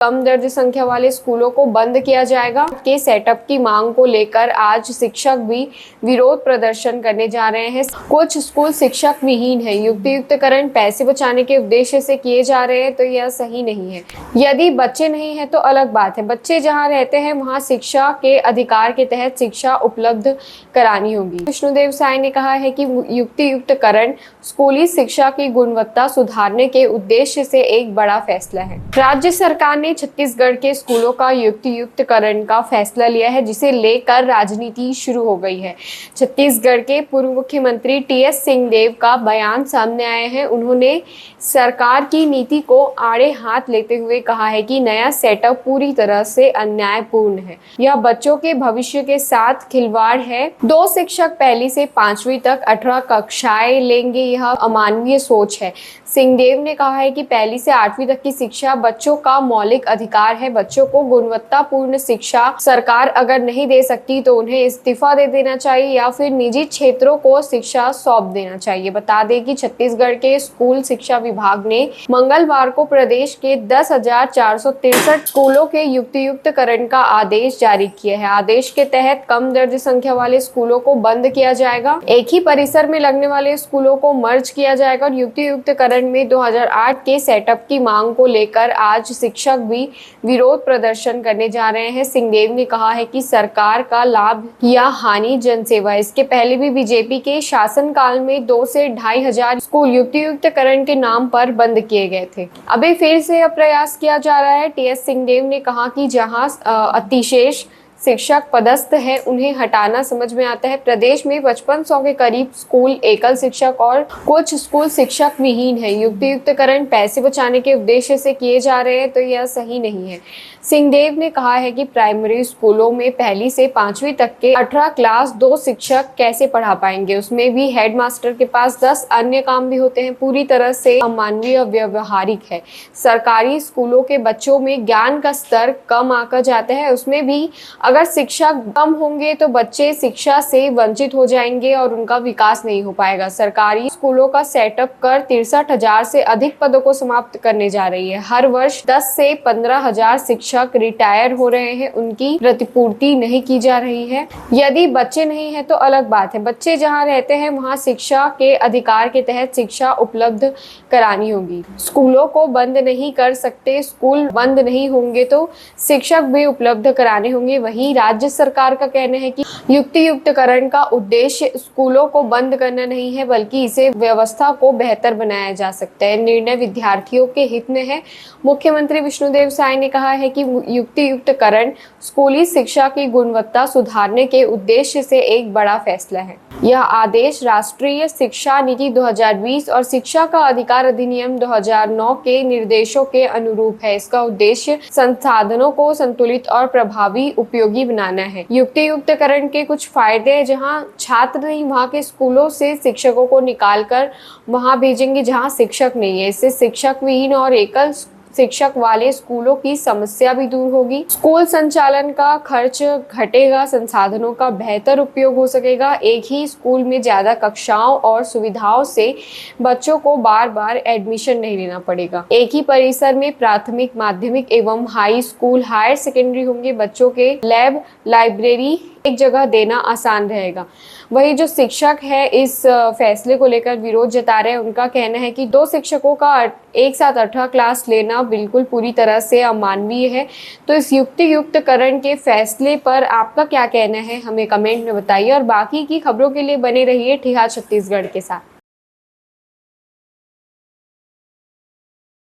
कम दर्ज संख्या वाले स्कूलों को बंद किया जाएगा। के सेटअप की मांग को लेकर आज शिक्षक भी विरोध प्रदर्शन करने जा रहे हैं। कुछ स्कूल शिक्षक विहीन है। युक्तियुक्तकरण पैसे बचाने के उद्देश्य से किए जा रहे हैं तो यह सही नहीं है। यदि बच्चे नहीं है तो अलग बात है। बच्चे जहाँ रहते हैं वहाँ शिक्षा के अधिकार के तहत शिक्षा उपलब्ध करानी होगी। विष्णुदेव साय ने कहा है कि युक्तियुक्तकरण स्कूली शिक्षा की गुणवत्ता सुधारने के उद्देश्य से एक बड़ा फैसला है। राज्य सरकार ने छत्तीसगढ़ के स्कूलों का युक्तियुक्तकरण का फैसला लिया है, जिसे लेकर राजनीति शुरू हो गई है। छत्तीसगढ़ के पूर्व मुख्यमंत्री टीएस सिंहदेव का बयान सामने आया है। उन्होंने सरकार की नीति को आड़े हाथ लेते हुए कहा है कि नया सेटअप पूरी तरह से अन्यायपूर्ण है। यह बच्चों के भविष्य के साथ खिलवाड़ है। 2 शिक्षक पहली से 5वीं तक 18 कक्षाएं लेंगे, यह अमानवीय सोच है। सिंहदेव ने कहा है कि पहली से 8वीं तक की शिक्षा बच्चों का मौलिक अधिकार है। बच्चों को गुणवत्तापूर्ण शिक्षा सरकार अगर नहीं दे सकती तो उन्हें इस्तीफा दे देना चाहिए या फिर निजी क्षेत्रों को शिक्षा सौंप देना चाहिए। बता दें कि छत्तीसगढ़ के स्कूल शिक्षा विभाग ने मंगलवार को प्रदेश के 10,463 स्कूलों के युक्तियुक्तकरण का आदेश जारी किया है। आदेश के तहत कम दर्ज संख्या वाले स्कूलों को बंद किया जाएगा। एक ही परिसर में लगने वाले स्कूलों को मर्ज किया जाएगा और युक्तियुक्तकरण में 2008 के सेटअप की मांग को लेकर आज शिक्षक भी विरोध प्रदर्शन करने जा रहे हैं। सिंहदेव ने कहा है कि सरकार का लाभ या हानि जनसेवा। इसके पहले भी बीजेपी के शासनकाल में 2 से 2,500 स्कूल युक्तियुक्तकरण के नाम पर बंद किए गए थे। अभी फिर से यह प्रयास किया जा रहा है। टीएस सिंहदेव ने कहा कि जहां अतिशेष शिक्षक पदस्थ है उन्हें हटाना समझ में आता है। प्रदेश में 5500 के करीब स्कूल एकल शिक्षक और कुछ स्कूल शिक्षक विहीन है। युक्तियुक्तकरण पैसे बचाने के उद्देश्य से किए जा रहे हैं तो यह सही नहीं है। सिंहदेव ने कहा है कि प्राइमरी स्कूलों में पहली से 5वीं तक के 18 क्लास 2 शिक्षक कैसे पढ़ा पाएंगे। उसमें भी हेडमास्टर के पास 10 अन्य काम भी होते हैं। पूरी तरह से अमानवीय और व्यवहारिक है। सरकारी स्कूलों के बच्चों में ज्ञान का स्तर कम आकर जाता है। उसमें भी अगर शिक्षक कम होंगे तो बच्चे शिक्षा से वंचित हो जाएंगे और उनका विकास नहीं हो पाएगा। सरकारी स्कूलों का सेटअप कर 63,000 से अधिक पदों को समाप्त करने जा रही है। हर वर्ष 10 से 15,000 शिक्षक रिटायर हो रहे हैं, उनकी प्रतिपूर्ति नहीं की जा रही है। यदि बच्चे नहीं है तो अलग बात है। बच्चे जहाँ रहते हैं वहाँ शिक्षा के अधिकार के तहत शिक्षा उपलब्ध करानी होगी। स्कूलों को बंद नहीं कर सकते। स्कूल बंद नहीं होंगे तो शिक्षक भी उपलब्ध कराने होंगे। वहीं राज्य सरकार का कहना है कि युक्तियुक्तकरण का उद्देश्य स्कूलों को बंद करना नहीं है, बल्कि इसे व्यवस्था को बेहतर बनाया जा सकता है। निर्णय विद्यार्थियों के हित में है। मुख्यमंत्री विष्णुदेव साय ने कहा है कि युक्तियुक्तकरण स्कूली शिक्षा की गुणवत्ता सुधारने के उद्देश्य से एक बड़ा फैसला है। यह आदेश राष्ट्रीय शिक्षा नीति 2020 और शिक्षा का अधिकार अधिनियम 2009 के निर्देशों के अनुरूप है। इसका उद्देश्य संसाधनों को संतुलित और प्रभावी उपयोगी बनाना है। युक्तियुक्तकरण के कुछ फायदे हैं। जहां छात्र नहीं वहां के स्कूलों से शिक्षकों को निकालकर वहां भेजेंगे जहां शिक्षक नहीं है। इससे शिक्षक विहीन और एकल शिक्षक वाले स्कूलों की समस्या भी दूर होगी। स्कूल संचालन का खर्च घटेगा। संसाधनों का बेहतर उपयोग हो सकेगा। एक ही स्कूल में ज्यादा कक्षाओं और सुविधाओं से बच्चों को बार बार एडमिशन नहीं लेना पड़ेगा। एक ही परिसर में प्राथमिक, माध्यमिक एवं हाई स्कूल, हायर सेकेंडरी होंगे। बच्चों के लैब, लाइब्रेरी एक जगह देना आसान रहेगा। वही जो शिक्षक है इस फैसले को लेकर विरोध जता रहे हैं, उनका कहना है कि 2 शिक्षकों का एक साथ 18 क्लास लेना बिल्कुल पूरी तरह से अमानवीय है। तो इस युक्तियुक्तकरण के फैसले पर आपका क्या कहना है, हमें कमेंट में बताइए और बाकी की खबरों के लिए बने रहिए ठिहा छत्तीसगढ़ के साथ।